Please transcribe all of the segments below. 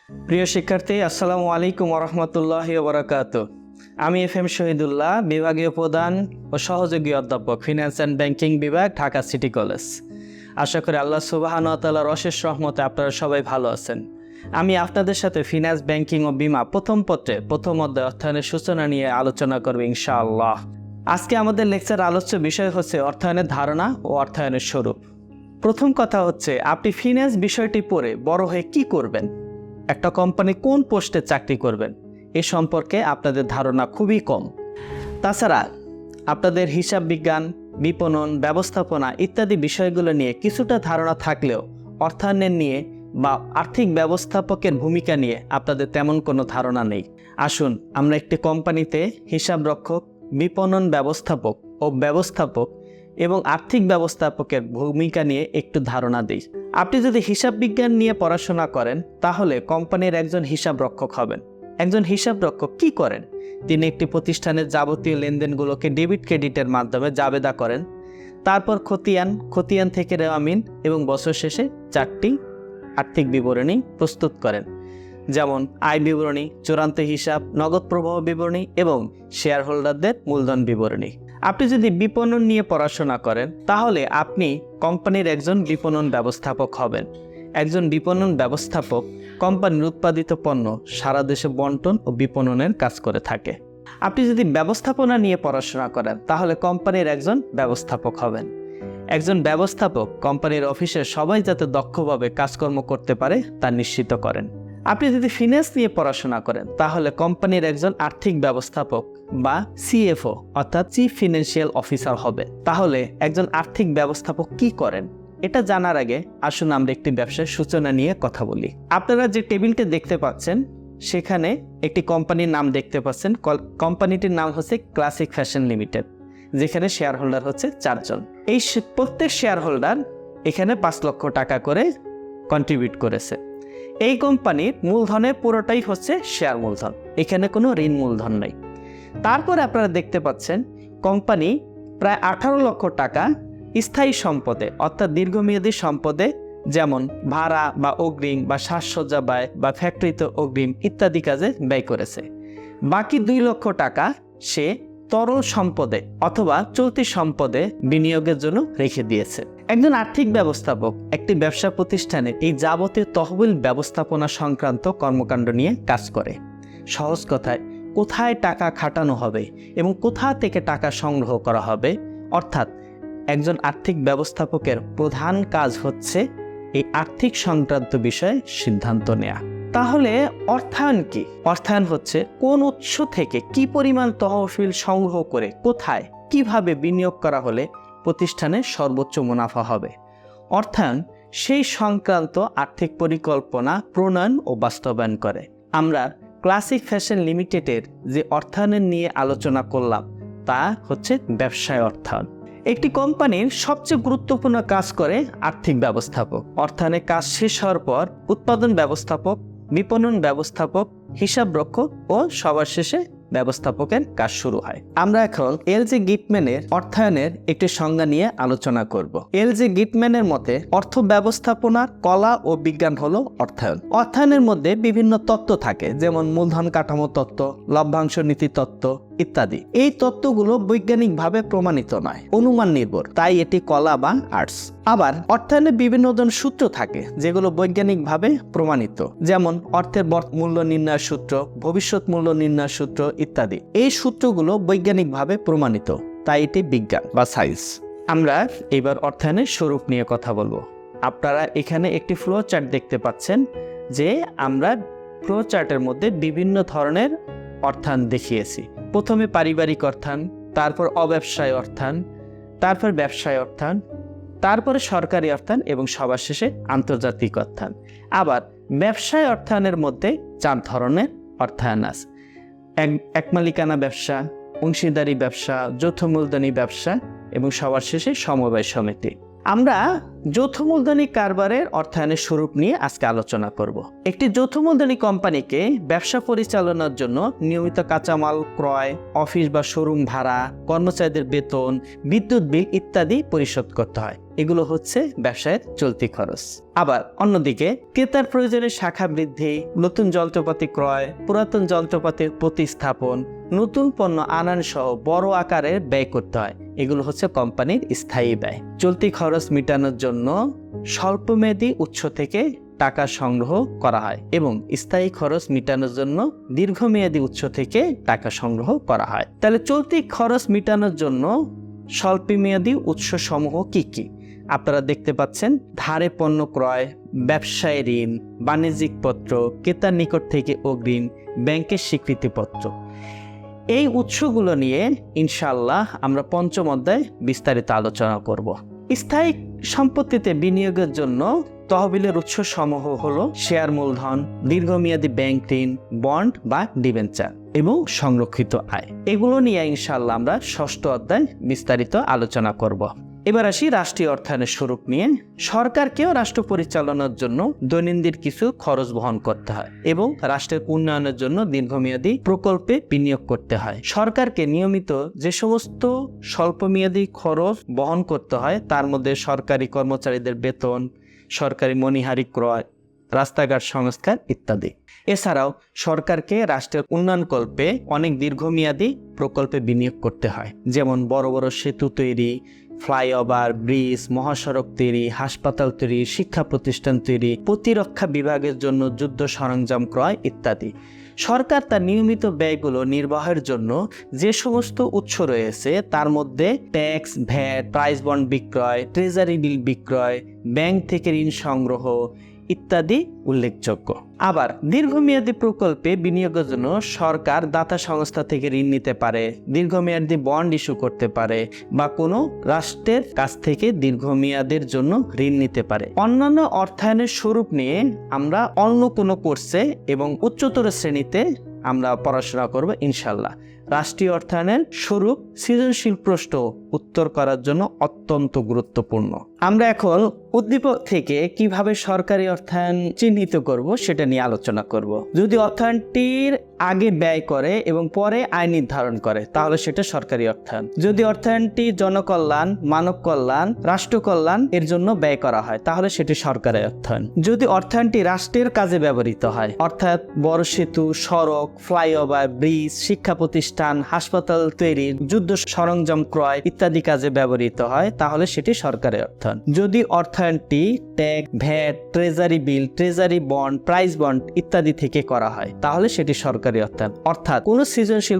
প্রিয় শিক্ষার্থী, আসসালামু আলাইকুম ওরহমতুল্লাহি ওবারাকাতুহু। আমি FM শহীদুল্লাহ, বিভাগীয় প্রধান ও সহযোগী অধ্যাপক, ফিন্যান্স অ্যান্ড ব্যাংকিং বিভাগ, ঢাকা সিটি কলেজ। আশা করি আল্লাহ সুবহানাহু ওয়া তাআলার অশেষ রহমতে আপনারা সবাই ভালো আছেন। আমি আপনাদের সাথে ফিন্যান্স, ব্যাংকিং ও বীমা প্রথম পত্রে প্রথম অধ্যায় অর্থায়নের সূচনা নিয়ে আলোচনা করব ইনশাআল্লাহ। আজকে আমাদের লেকচার আলোচ্য বিষয় হচ্ছে অর্থায়নের ধারণা ও অর্থায়নের স্বরূপ। প্রথম কথা হচ্ছে, আপনি ফিন্যান্স বিষয়টি পড়ে বড় হয়ে কি করবেন, একটা কোম্পানি কোন পোস্টে চাকরি করবেন এ সম্পর্কে আপনাদের ধারণা খুবই কম। তাছাড়া আপনাদের হিসাব বিজ্ঞান, বিপণন, ব্যবস্থাপনা ইত্যাদি বিষয়গুলো নিয়ে কিছুটা ধারণা থাকলেও অর্থায়নের নিয়ে বা আর্থিক ব্যবস্থাপকের ভূমিকা নিয়ে আপনাদের তেমন কোনো ধারণা নেই। আসুন আমরা একটি কোম্পানিতে হিসাবরক্ষক, বিপণন ব্যবস্থাপক ও ব্যবস্থাপক এবং আর্থিক ব্যবস্থাপকের ভূমিকা নিয়ে একটু ধারণা দিই। আপনি যদি হিসাব বিজ্ঞান নিয়ে পড়াশোনা করেন তাহলে কোম্পানির একজন হিসাবরক্ষক হবেন। একজন হিসাবরক্ষক কি করেন? তিনি একটি প্রতিষ্ঠানের যাবতীয় লেনদেনগুলোকে ডেবিট ক্রেডিটের মাধ্যমে জাবেদা করেন, তারপর খতিয়ান থেকে রেওয়ামিন এবং বছর শেষে 4টি আর্থিক বিবরণী প্রস্তুত করেন, যেমন আয় বিবরণী, চূড়ান্ত হিসাব, নগদ প্রবাহ বিবরণী এবং শেয়ার হোল্ডারদের মূলধন বিবরণী। আপনি যদি বিপণন নিয়ে পড়াশোনা করেন তাহলে আপনি কোম্পানির একজন বিপণন ব্যবস্থাপক হবেন। একজন বিপণন ব্যবস্থাপক কোম্পানির উৎপাদিত পণ্য সারা দেশে বন্টন ও বিপণনের কাজ করে থাকে। আপনি যদি ব্যবস্থাপনা নিয়ে পড়াশোনা করেন তাহলে কোম্পানির একজন ব্যবস্থাপক হবেন। একজন ব্যবস্থাপক কোম্পানির অফিসের সবাই যাতে দক্ষভাবে কাজকর্ম করতে পারে তা নিশ্চিত করেন। আপনি যদি ফিন্যান্স নিয়ে পড়াশোনা করেন তাহলে কোম্পানির একজন আর্থিক ব্যবস্থাপক বা CFO অর্থাৎ চিফ ফিনান্সিয়াল অফিসার হবে। তাহলে একজন আর্থিক ব্যবস্থাপক কি করেন এটা জানার আগে আসুন আমরা একটি ব্যবসার সূচনা নিয়ে কথা বলি। আপনারা যে টেবিলটি দেখতে পাচ্ছেন সেখানে একটি কোম্পানির নাম দেখতে পাচ্ছেন। কোম্পানিটির নাম হচ্ছে ক্লাসিক ফ্যাশন লিমিটেড, যেখানে শেয়ার হোল্ডার হচ্ছে 4 জন। এই প্রত্যেক শেয়ার হোল্ডার এখানে 5 লক্ষ টাকা করে কন্ট্রিবিউট করেছে। এই কোম্পানির মূলধনের পুরোটাই হচ্ছে শেয়ার মূলধন, এখানে কোনো ঋণ মূলধন নেই। তারপরে আপনারা দেখতে পাচ্ছেন কোম্পানি প্রায় 18 লক্ষ টাকা স্থায়ী সম্পদে অর্থাৎ দীর্ঘমেয়াদী সম্পদে, যেমন ভাড়া বা অগ্রিম বা সাজসজ্জা ব্যয় বা ফ্যাক্টরিতে অগ্রিম ইত্যাদি কাজে ব্যয় করেছে। বাকি 2 লক্ষ টাকা সে তরল সম্পদে অথবা চলতি সম্পদে বিনিয়োগের জন্য রেখে দিয়েছে। একজন আর্থিক ব্যবস্থাপক একটি ব্যবসা প্রতিষ্ঠানে এই যাবতীয় তহবিল ব্যবস্থাপনা সংক্রান্ত কর্মকাণ্ড নিয়ে কাজ করে। সহজ কথায়, কোথায় টাকা খাটানো হবে এবং কোথা থেকে টাকা সংগ্রহ করা হবে, অর্থাৎ একজন আর্থিক ব্যবস্থাপকের প্রধান কাজ হচ্ছে এই আর্থিক সংক্রান্ত বিষয়ে সিদ্ধান্ত নেওয়া। তাহলে অর্থায়ন কি? অর্থায়ন হচ্ছে কোন উৎস থেকে কি পরিমাণ তহবিল সংগ্রহ করে কোথায় কিভাবে বিনিয়োগ করা হলে প্রতিষ্ঠানের সর্বোচ্চ মুনাফা হবে। অর্থায়ন সেই সংক্রান্ত আর্থিক পরিকল্পনা প্রণয়ন ও বাস্তবায়ন করে। আমরা ক্লাসিক ফ্যাশন লিমিটেডের যে অর্থায়নের নিয়ে আলোচনা করলাম তা হচ্ছে ব্যবসায় অর্থায়ন। একটি কোম্পানির সবচেয়ে গুরুত্বপূর্ণ কাজ করে আর্থিক ব্যবস্থাপক। অর্থায়নের কাজ শেষ হওয়ার পর উৎপাদন ব্যবস্থাপক, বিপণন ব্যবস্থাপক, হিসাবরক্ষক ও সবার শেষে ব্যবস্থাপকের কাজ শুরু হয়। আমরা এখন LG গিটম্যানের অর্থায়নের একটি সংজ্ঞা নিয়ে আলোচনা করব। LG গিটম্যানের মতে অর্থ ব্যবস্থাপনার কলা ও বিজ্ঞান হলো অর্থায়ন। অর্থায়নের মধ্যে বিভিন্ন তত্ত্ব থাকে, যেমন মূলধন কাঠামো তত্ত্ব, লভ্যাংশ নীতি তত্ত্ব ইত্যাদি। এই তত্ত্বগুলো বৈজ্ঞানিকভাবে প্রমাণিত নয়, অনুমান নির্ভর, তাই এটি কলা বা আর্টস। আবার অর্থায়নের বিভিন্ন ধরনের সূত্র থাকে যেগুলো বৈজ্ঞানিকভাবে প্রমাণিত, যেমন অর্থের মূল্য নির্ণয় সূত্র, ভবিষ্যৎ মূল্য নির্ণয় সূত্র ইত্যাদি। এই সূত্রগুলো বৈজ্ঞানিকভাবে প্রমাণিত, তাই এটি বিজ্ঞান বা সায়েন্স। আমরা এবার অর্থায়নের স্বরূপ নিয়ে কথা বলবো। আপনারা এখানে একটি ফ্লো চার্ট দেখতে পাচ্ছেন, যে আমরা ফ্লো চার্টের মধ্যে বিভিন্ন ধরনের অর্থায়ন দেখিয়েছি। প্রথমে পারিবারিক অর্থায়ন, তারপর অব্যবসায় অর্থায়ন, তারপর ব্যবসায় অর্থায়ন, তারপরে সরকারি অর্থায়ন এবং সবার শেষে আন্তর্জাতিক অর্থায়ন। আবার ব্যবসায় অর্থায়নের মধ্যে 4 ধরনের অর্থায়ন আছে: এক মালিকানা ব্যবসা, অংশীদারি ব্যবসা, যৌথ মূলধনী ব্যবসা এবং সবার শেষে সমবায় সমিতি। আমরা যৌথ মূলধনী কারবারের অর্থায়নের স্বরূপ নিয়ে আজকে আলোচনা করব। একটি যৌথ মূলধনী কোম্পানিকে ব্যবসা পরিচালনার জন্য নিয়মিত কাঁচামাল ক্রয়, অফিস বা শোরুম ভাড়া, কর্মচারীদের বেতন, বিদ্যুৎ বিল ইত্যাদি পরিশোধ করতে হয়। এগুলো হচ্ছে ব্যবসায়ের চলতি খরচ। আবার অন্যদিকে ক্রেতার প্রয়োজনে শাখা বৃদ্ধি, নতুন যন্ত্রপাতি ক্রয়, পুরাতন যন্ত্রপাতির প্রতিস্থাপন, নতুন পণ্য আনান সহ বড় আকারের ব্যয় করতে হয়। এগুলো হচ্ছে কোম্পানির স্থায়ী ব্যয়। চলতি খরচ মেটানোর জন্য স্বল্পমেয়াদী উৎস থেকে টাকা সংগ্রহ করা হয় এবং স্থায়ী খরচ মেটানোর জন্য দীর্ঘমেয়াদী উৎস থেকে টাকা সংগ্রহ করা হয়। তাহলে চলতি খরচ মেটানোর জন্য স্বল্পমেয়াদী উৎস সমূহ কি কি? আপনারা দেখতে পাচ্ছেন, ধারে পণ্য ক্রয়, ব্যবসায় ঋণ, বাণিজ্যিক পত্র, ক্রেতার নিকট থেকে অগ্রিম, ব্যাংকের স্বীকৃতিপত্র। এই উৎসগুলো নিয়ে ইনশাআল্লাহ আমরা পঞ্চম অধ্যায়ে বিস্তারিত আলোচনা করব। স্থায়ী সম্পত্তিতে বিনিয়োগের জন্য তহবিলের উৎস সমূহ হলো শেয়ার মূলধন, দীর্ঘমেয়াদী ব্যাংক ঋণ, বন্ড বা ডিবেঞ্চার এবং সংরক্ষিত আয়। এগুলো নিয়ে ইনশাআল্লাহ আমরা ষষ্ঠ অধ্যায়ে বিস্তারিত আলোচনা করব। এবার আসি রাষ্ট্রীয় অর্থায়নের স্বরূপ নিয়ে। সরকারকেও রাষ্ট্র পরিচালনার জন্য দৈনন্দিন কিছু খরচ বহন করতে হয় এবং রাষ্ট্রের উন্নয়নের জন্য দীর্ঘমেয়াদী প্রকল্পে বিনিয়োগ করতে হয়। সরকারকে নিয়মিত যে সমস্ত স্বল্পমেয়াদী খরচ বহন করতে হয় তার মধ্যে সরকারি কর্মচারীদের বেতন, সরকারি মণিহারি ক্রয়, রাস্তাঘাট সংস্কার ইত্যাদি। এছাড়াও সরকারকে রাষ্ট্রের উন্নয়নকল্পে অনেক দীর্ঘমেয়াদী প্রকল্পে বিনিয়োগ করতে হয়, যেমন বড় বড় সেতু তৈরি, ফ্লাইওভার, ব্রিজ, মহাসড়ক তৈরি, হাসপাতাল তৈরি, শিক্ষা প্রতিষ্ঠান তৈরি, প্রতিরক্ষা বিভাগের জন্য যুদ্ধ সরঞ্জাম ক্রয় ইত্যাদি। সরকার তার নিয়মিত ব্যয়গুলো নির্বাহের জন্য যে সমস্ত উৎস রয়েছে তার মধ্যে ট্যাক্স, ভ্যাট, প্রাইস বন্ড বিক্রয়, ট্রেজারি বিল বিক্রয়, ব্যাংক থেকে ঋণ সংগ্রহ ইত্যাদি উল্লেখযোগ্য। আবার দীর্ঘমেয়াদী প্রকল্পে বিনিয়োগের জন্য সরকার দাতা সংস্থা থেকে ঋণ নিতে পারে, দীর্ঘমেয়াদী বন্ড ইস্যু করতে পারে বা কোনো রাষ্ট্রের কাছ থেকে দীর্ঘমেয়াদের জন্য ঋণ নিতে পারে। অন্যান্য অর্থায়নের স্বরূপ নিয়ে আমরা অন্য কোনো কোর্সে এবং উচ্চতর শ্রেণীতে আমরা পড়াশোনা করব ইনশাল্লাহ। রাষ্ট্রীয় অর্থায়নের স্বরূপ সৃজনশীল প্রশ্ন উত্তর করার জন্য অত্যন্ত গুরুত্বপূর্ণ। আমরা এখন উদ্দীপক থেকে কিভাবে সরকারি অর্থায়ন চিহ্নিত করব সেটা নিয়ে আলোচনা করব। যদি অর্থায়নটির আগে ব্যয় করে এবং পরে আয় নির্ধারণ করে তাহলে সেটা সরকারি অর্থায়ন। যদি অর্থায়নটি জনকল্যাণ, মানব কল্যাণ, রাষ্ট্র কল্যাণ এর জন্য ব্যয় করা হয় তাহলে সেটি সরকারি অর্থায়ন। যদি অর্থায়নটি রাষ্ট্রের কাজে ব্যবহৃত হয়, অর্থাৎ বড় সেতু, সড়ক, ফ্লাইওভার, ব্রিজ, শিক্ষা প্রতিষ্ঠান, হাসপাতাল তৈরি, যুদ্ধ সরঞ্জাম ক্রয় ইত্যাদি কাজে ব্যবহৃত হয় তাহলে সেটি সরকারি অর্থায়ন। যদি অর্থায়নটি tax, VAT, treasury bill, treasury bond, price bond ইত্যাদি থেকে করা হয় তাহলে সেটি সরকারি অর্থায়ন। অর্থাৎ কোন সৃজনশীল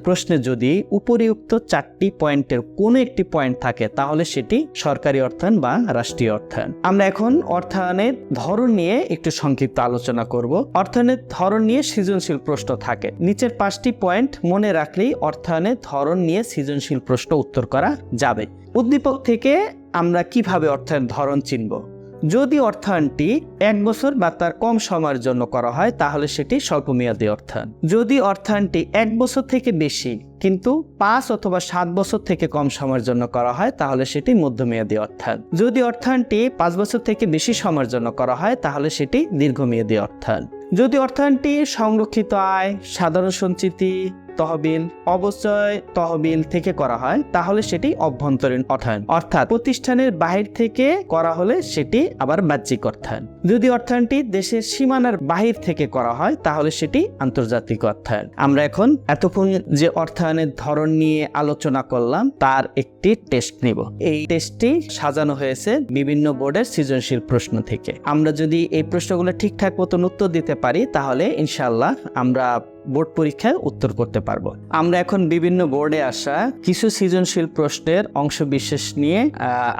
প্রশ্নে যদি উপরিউক্ত চারটি পয়েন্টের কোন একটি পয়েন্ট থাকে তাহলে সেটি সরকারি অর্থায়ন বা রাষ্ট্রীয় অর্থায়ন। আমরা এখন অর্থায়নের ধরন নিয়ে একটু সংক্ষিপ্ত আলোচনা করব। অর্থায়নের ধরন নিয়ে সৃজনশীল প্রশ্ন থাকে। নিচের 5টি পয়েন্ট মনে রাখলেই অর্থায়নের ধরন নিয়ে সৃজনশীল প্রশ্ন উত্তর করা যাবে। উদ্দীপক থেকে আমরা কিভাবে অর্থায়ন ধরন চিনব? যদি অর্থায়নটি 1 বছর বা তার কম সময়ের জন্য করা হয় তাহলে সেটি স্বল্পমেয়াদী অর্থায়ন। যদি অর্থায়নটি 1 বছর থেকে বেশি কিন্তু 5 অথবা 7 বছর থেকে কম সময়ের জন্য করা হয় তাহলে সেটি মধ্যমেয়াদী অর্থায়ন। যদি অর্থায়নটি 5 বছর থেকে বেশি সময়ের জন্য করা হয় তাহলে সেটি দীর্ঘমেয়াদী অর্থায়ন। যদি অর্থায়নটি সংরক্ষিত আয়, সাধারণ সঞ্চিতি, তহবিল, অবচয় তহবিল থেকে করা হয় তাহলে সেটি অভ্যন্তরীণ অর্থায়ন, অর্থাৎ প্রতিষ্ঠানের বাহির থেকে করা হলে সেটি আবার বাহ্যিক অর্থায়ন। যদি অর্থায়নটি দেশের সীমানার বাহির থেকে করা হয় তাহলে সেটি আন্তর্জাতিক অর্থায়ন। আমরা এখন এতক্ষণ যে অর্থায়নের ধরন নিয়ে আলোচনা করলাম তার একটি টেস্ট নিব। এই টেস্টটি সাজানো হয়েছে বিভিন্ন বোর্ডের সৃজনশীল প্রশ্ন থেকে। আমরা যদি এই প্রশ্নগুলো ঠিকঠাক মতন উত্তর দিতে পারি তাহলে ইনশাআল্লাহ আমরা বোর্ড পরীক্ষায় উত্তর করতে পারবো। আমরা এখন বিভিন্ন বোর্ডে আসা কিছু সৃজনশীল প্রশ্নের অংশবিশেষ নিয়ে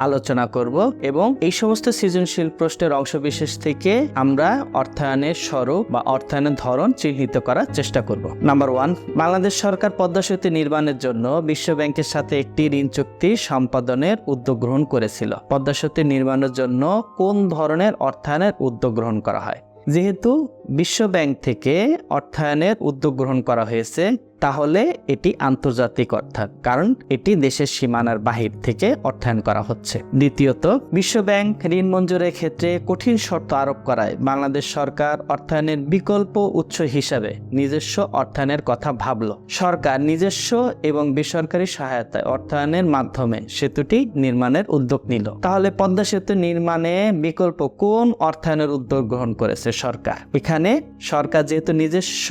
আলোচনা করব এবং এই সমস্ত সৃজনশীল প্রশ্নের অংশবিশেষ থেকে আমরা অর্থায়নের স্বরূপ বা অর্থায়নের ধরন চিহ্নিত করার চেষ্টা করব। নাম্বার 1, বাংলাদেশ সরকার পদ্মা সেতু নির্মাণের জন্য বিশ্ব ব্যাংকের সাথে একটি ঋণ চুক্তি সম্পাদনের উদ্যোগ গ্রহণ করেছিল। পদ্মা সেতু নির্মাণের জন্য কোন ধরনের অর্থায়নের উদ্যোগ গ্রহণ করা হয়? যেহেতু বিশ্ব ব্যাংক থেকে অর্থায়নের উদ্যোগ গ্রহণ করা হয়েছে তাহলে এটি আন্তর্জাতিক অর্থায়ন, কারণ এটি দেশের সীমানার বাহির থেকে অর্থায়ন করা হচ্ছে। দ্বিতীয়ত, বিশ্বব্যাংক ঋণ মঞ্জুরের ক্ষেত্রে কঠিন শর্ত আরোপ করায় বাংলাদেশ সরকার অর্থায়নের বিকল্প উৎস হিসাবে নিজস্ব অর্থায়নের কথা ভাবল। সরকার নিজস্ব এবং বেসরকারি সহায়তায় অর্থায়নের মাধ্যমে সেতুটি নির্মাণের উদ্যোগ নিল। তাহলে পদ্মা সেতু নির্মাণে বিকল্প কোন অর্থায়নের উদ্যোগ গ্রহণ করেছে সরকার? এখানে সরকার যেহেতু নিজস্ব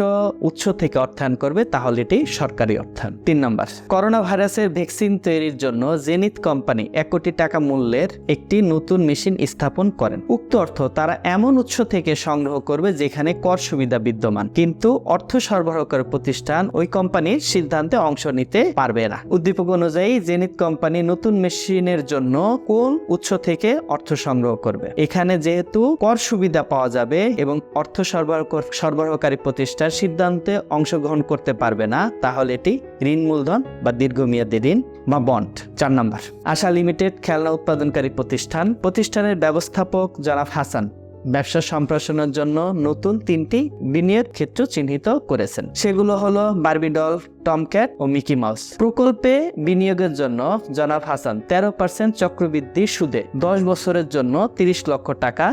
উৎস থেকে অর্থায়ন করবে, তাহলে এটি সরকারি অর্থায়ন। 3 নম্বর, করোনা ভাইরাসের ভ্যাকসিন তৈরির জন্য জেনিথ কোম্পানি 1 কোটি টাকা মূল্যের একটি নতুন মেশিন স্থাপন করেন। উক্ত অর্থ তারা এমন উৎস থেকে সংগ্রহ করবে যেখানে কর সুবিধা বিদ্যমান, কিন্তু অর্থ সরবরাহকারী প্রতিষ্ঠান ওই কোম্পানির সিদ্ধান্তে অংশ নিতে পারবে না। উদ্দীপক অনুযায়ী জেনিথ কোম্পানি নতুন মেশিনের জন্য কোন উৎস থেকে অর্থ সংগ্রহ করবে? এখানে যেহেতু কর সুবিধা পাওয়া যাবে এবং অর্থ সরবরাহকারী প্রতিষ্ঠান সিদ্ধান্তে অংশগ্রহণ করতে পারবে না, তাহলে এটি ঋণ মূলধন বা দীর্ঘমেয়াদী ঋণ বা বন্ড। 4 নম্বর, আশা লিমিটেড খেলনা উৎপাদনকারী প্রতিষ্ঠান। প্রতিষ্ঠানের ব্যবস্থাপক জনাব হাসান ব্যবসা সম্প্রসারণের জন্য নতুন 3টি বিনিয়োগ ক্ষেত্র চিহ্নিত করেছেন। সেগুলো হলো বারবি ডল, টমক্যাট ও মিকি মাউস। প্রকল্পে বিনিয়োগের জন্য জনাব হাসান 13% চক্রবৃদ্ধি সুদে 10 বছরের জন্য 30 লক্ষ টাকা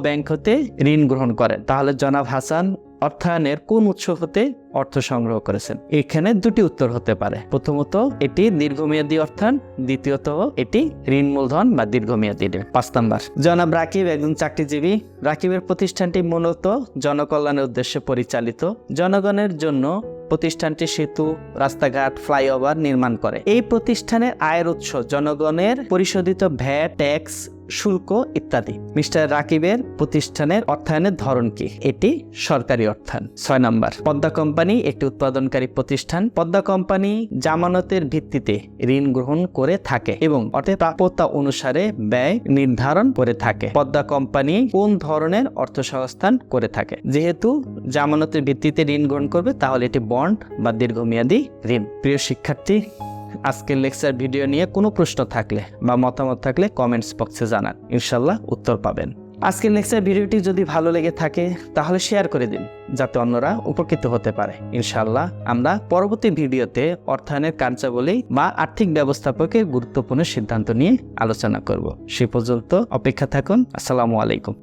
ব্যাংক হতে ঋণ গ্রহণ করেন। তাহলে জনাব হাসান অর্থায়নের কোন উৎস হতে অর্থ সংগ্রহ করেছেন? এখানে 2টি উত্তর হতে পারে। প্রথমত, এটি দীর্ঘমেয়াদী অর্থায়ন। দ্বিতীয়ত, এটি ঋণ মূলধন বা দীর্ঘমেয়াদী ঋণ। 5 নম্বর, জনাব রাকিব একজন চাকরিজীবী। রাকিবের প্রতিষ্ঠানটি মূলত জনকল্যাণের উদ্দেশ্যে পরিচালিত। জনগণের জন্য প্রতিষ্ঠানটি সেতু, রাস্তাঘাট, ফ্লাইওভার নির্মাণ করে। এই প্রতিষ্ঠানের আয়ের উৎস জনগণের পরিশোধিত ভ্যাট, ট্যাক্স, শুল্ক ইত্যাদি। মিস্টার রাকিবের প্রতিষ্ঠানের অর্থায়নের ধরন কি? এটি সরকারি অর্থায়ন। 6 নম্বর, পদ্মা কোম্পানি একটি উৎপাদনকারী প্রতিষ্ঠান। পদ্মা কোম্পানি জামানতের ভিত্তিতে ঋণ গ্রহণ করে থাকে এবং অর্থের প্রাপ্যতা অনুসারে ব্যয় নির্ধারণ করে থাকে। পদ্মা কোম্পানি কোন ধরনের অর্থ সংস্থান করে থাকে? যেহেতু জামানতের ভিত্তিতে ঋণ গ্রহণ করবে, তাহলে এটি বন্ড বা দীর্ঘমেয়াদী ঋণ। প্রিয় শিক্ষার্থী, আজকের লেকচার ভিডিও নিয়ে কোনো প্রশ্ন থাকলে বা মতামত থাকলে কমেন্টস বক্সে জানান, ইনশাল্লাহ উত্তর পাবেন। আজকের লেকচার ভিডিওটি যদি ভালো লেগে থাকে তাহলে শেয়ার করে দিন, যাতে অন্যরা উপকৃত হতে পারে। ইনশাল্লাহ আমরা পরবর্তী ভিডিওতে অর্থায়নের কার্যাবলী বা আর্থিক ব্যবস্থাপকের গুরুত্বপূর্ণ সিদ্ধান্ত নিয়ে আলোচনা করব। সে পর্যন্ত অপেক্ষা থাকুন। আসসালামু আলাইকুম।